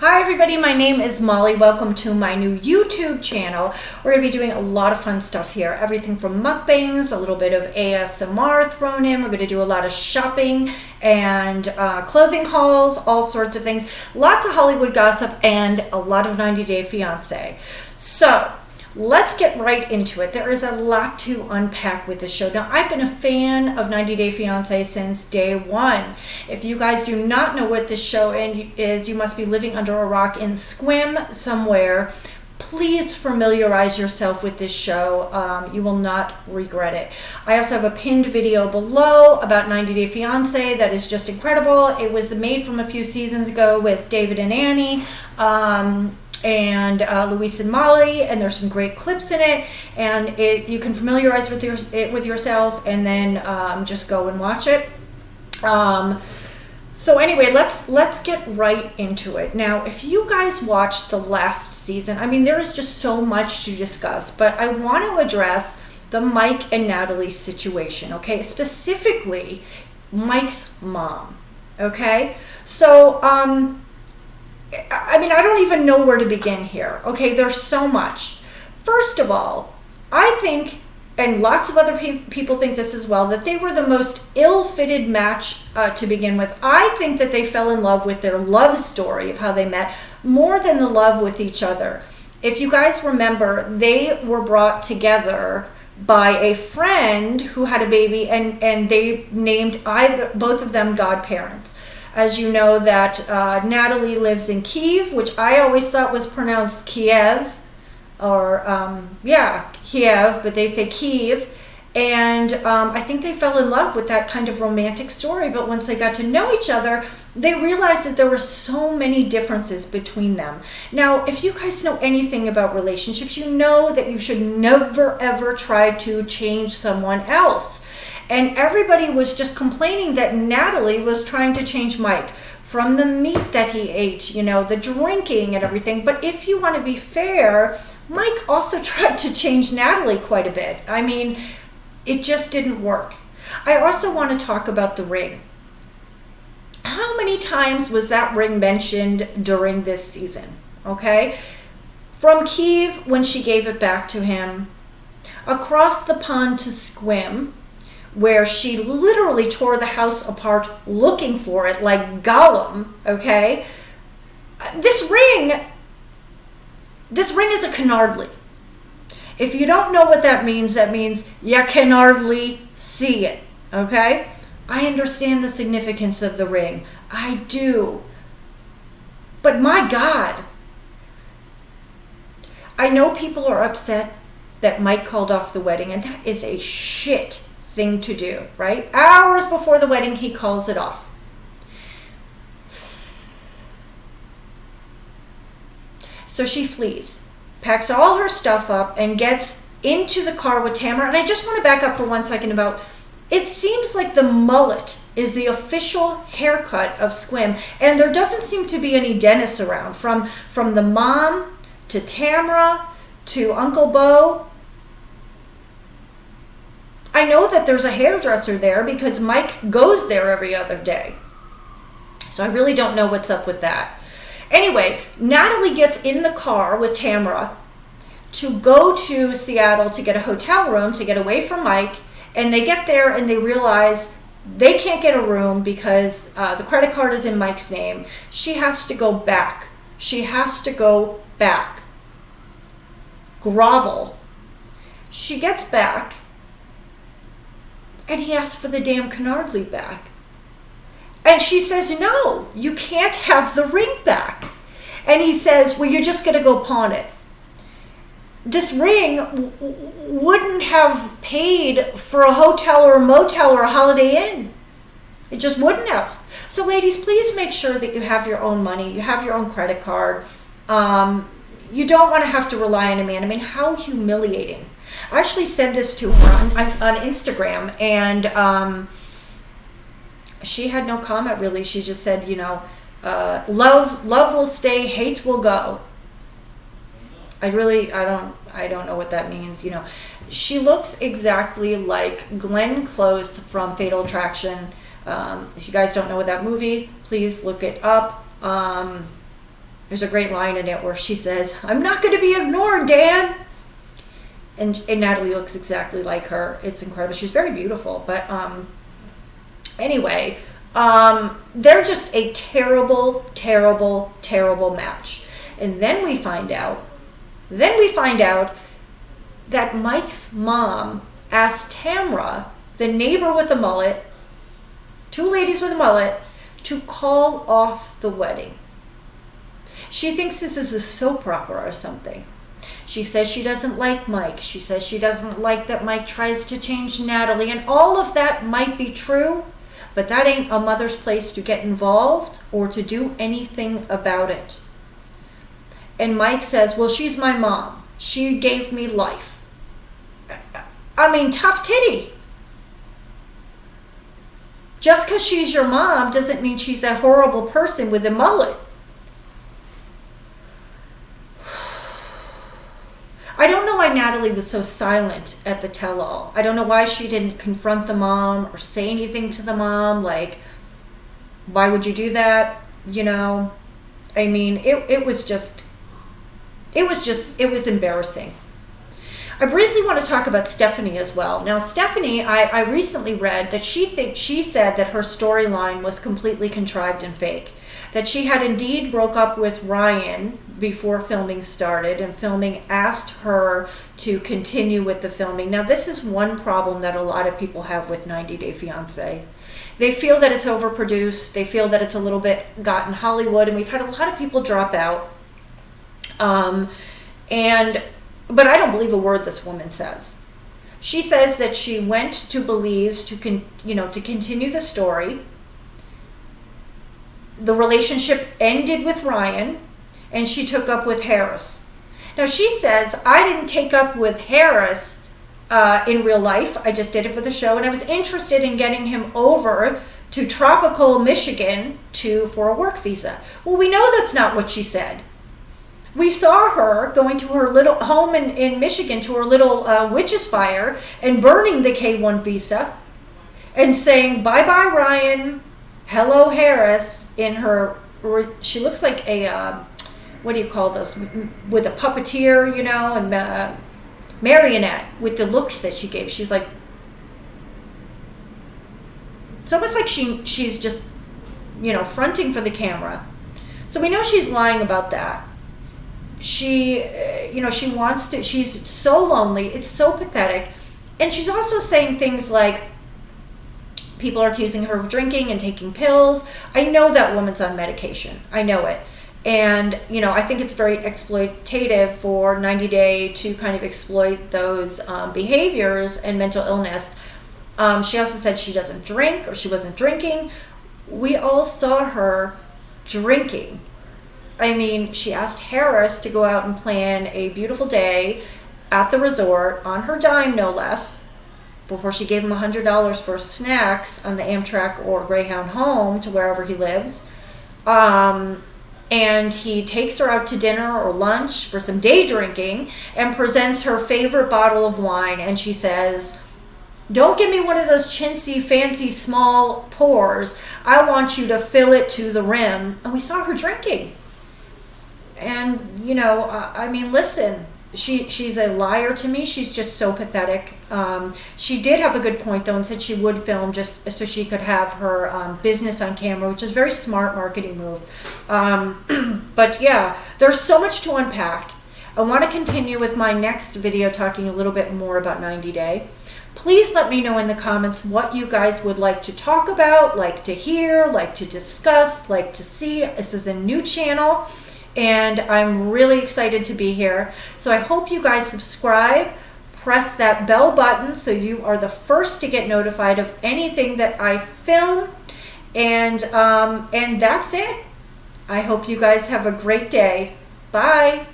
Hi everybody, my name is Molly. Welcome to my new YouTube channel. We're going to be doing a lot of fun stuff here. Everything from mukbangs, a little bit of ASMR thrown in. We're going to do a lot of shopping and clothing hauls, all sorts of things. Lots of Hollywood gossip and a lot of 90 Day Fiance. So let's get right into it. There is a lot to unpack with this show. Now, I've been a fan of 90 Day Fiance since day one. If you guys do not know what this show is, you must be living under a rock in Squim somewhere. Please familiarize yourself with this show. You will not regret it. I also have a pinned video below about 90 Day Fiance that is just incredible. It was made from a few seasons ago with David and Annie. And Luis and Molly, and there's some great clips in it, and you can familiarize with it with yourself, and then just go and watch it. So anyway, let's get right into it. Now, if you guys watched the last season, I mean, there is just so much to discuss, but I want to address the Mike and Natalie situation, okay? Specifically, Mike's mom, okay? So, I mean, I don't even know where to begin here. Okay, there's so much. First of all, I think, and lots of other people think this as well, that they were the most ill-fitted match to begin with. I think that they fell in love with their love story of how they met more than the love with each other. If you guys remember, they were brought together by a friend who had a baby, and they named both of them godparents. As you know, that Natalie lives in Kiev, which I always thought was pronounced Kiev, or Kiev, but they say Kiev. And I think they fell in love with that kind of romantic story. But once they got to know each other, they realized that there were so many differences between them. Now, if you guys know anything about relationships, you know that you should never, ever try to change someone else. And everybody was just complaining that Natalie was trying to change Mike from the meat that he ate, you know, the drinking and everything. But if you want to be fair, Mike also tried to change Natalie quite a bit. I mean, it just didn't work. I also want to talk about the ring. How many times was that ring mentioned during this season? Okay? From Kiev, when she gave it back to him, across the pond to Squim, where she literally tore the house apart looking for it like Gollum, okay? This ring is a canardly. If you don't know what that means you can hardly see it, okay? I understand the significance of the ring. I do. But my God, I know people are upset that Mike called off the wedding, and that is a shit thing to do, right? Hours before the wedding, he calls it off. So she flees, packs all her stuff up, and gets into the car with Tamara. And I just want to back up for 1 second about, it seems like the mullet is the official haircut of Squim, and there doesn't seem to be any dentists around, from the mom to Tamara to Uncle Bo. I know that there's a hairdresser there because Mike goes there every other day. So I really don't know what's up with that. Anyway, Natalie gets in the car with Tamara to go to Seattle to get a hotel room to get away from Mike. And they get there and they realize they can't get a room because the credit card is in Mike's name. She has to go back. Grovel. She gets back. And he asked for the damn canardly back. And she says, no, you can't have the ring back. And he says, well, you're just going to go pawn it. This ring wouldn't have paid for a hotel or a motel or a Holiday Inn. It just wouldn't have. So ladies, please make sure that you have your own money. You have your own credit card. You don't want to have to rely on a man. I mean, how humiliating. I actually said this to her on Instagram, and she had no comment really. She just said, you know, love will stay, hate will go. I don't know what that means. You know, she looks exactly like Glenn Close from Fatal Attraction. If you guys don't know what that movie, please look it up. There's a great line in it where she says, "I'm not going to be ignored, Dan." And Natilie looks exactly like her. It's incredible. She's very beautiful. But anyway, they're just a terrible, terrible, terrible match. And then we find out that Mike's mom asked Tamra, the neighbor with the mullet, two ladies with a mullet, to call off the wedding. She thinks this is a soap opera or something. She says she doesn't like Mike. She says she doesn't like that Mike tries to change Natilie. And all of that might be true, but that ain't a mother's place to get involved or to do anything about it. And Mike says, well, she's my mom. She gave me life. I mean, tough titty. Just because she's your mom doesn't mean she's a horrible person with a mullet. I don't know why Natilie was so silent at the tell-all. I don't know why she didn't confront the mom or say anything to the mom. Like, why would you do that? You know, I mean, it was embarrassing. I briefly want to talk about Stephanie as well. Now, Stephanie, I recently read that she said that her storyline was completely contrived and fake. That she had indeed broke up with Ryan before filming started, and filming asked her to continue with the filming. Now, this is one problem that a lot of people have with 90 Day Fiance. They feel that it's overproduced. They feel that it's a little bit gotten Hollywood, and we've had a lot of people drop out. But I don't believe a word this woman says. She says that she went to Belize to continue the story. The relationship ended with Ryan, and she took up with Harris. Now, she says, I didn't take up with Harris in real life. I just did it for the show, and I was interested in getting him over to tropical Michigan for a work visa. Well, we know that's not what she said. We saw her going to her little home in Michigan, to her little witch's fire, and burning the K-1 visa and saying, bye-bye, Ryan. Hello, Harris, in her, she looks like a, what do you call those, with a puppeteer, you know, and marionette, with the looks that she gave. She's like, it's almost like she's just, fronting for the camera. So we know she's lying about that. She wants to, she's so lonely, it's so pathetic. And she's also saying things like, people are accusing her of drinking and taking pills. I know that woman's on medication. I know it. And, I think it's very exploitative for 90 Day to kind of exploit those behaviors and mental illness. She also said she doesn't drink, or she wasn't drinking. We all saw her drinking. I mean, she asked Harris to go out and plan a beautiful day at the resort, on her dime no less, before she gave him $100 for snacks on the Amtrak or Greyhound home to wherever he lives. And he takes her out to dinner or lunch for some day drinking and presents her favorite bottle of wine. And she says, don't give me one of those chintzy, fancy, small pours. I want you to fill it to the rim. And we saw her drinking. And, listen, she's a liar to me. She's just so pathetic. She did have a good point, though, and said she would film just so she could have her business on camera, which is a very smart marketing move. But yeah, there's so much to unpack. I want to continue with my next video talking a little bit more about 90 Day. Please let me know in the comments what you guys would like to talk about, like to hear, like to discuss, like to see. This is a new channel, and I'm really excited to be here. So I hope you guys subscribe, press that bell button so you are the first to get notified of anything that I film, and that's it. I hope you guys have a great day. Bye.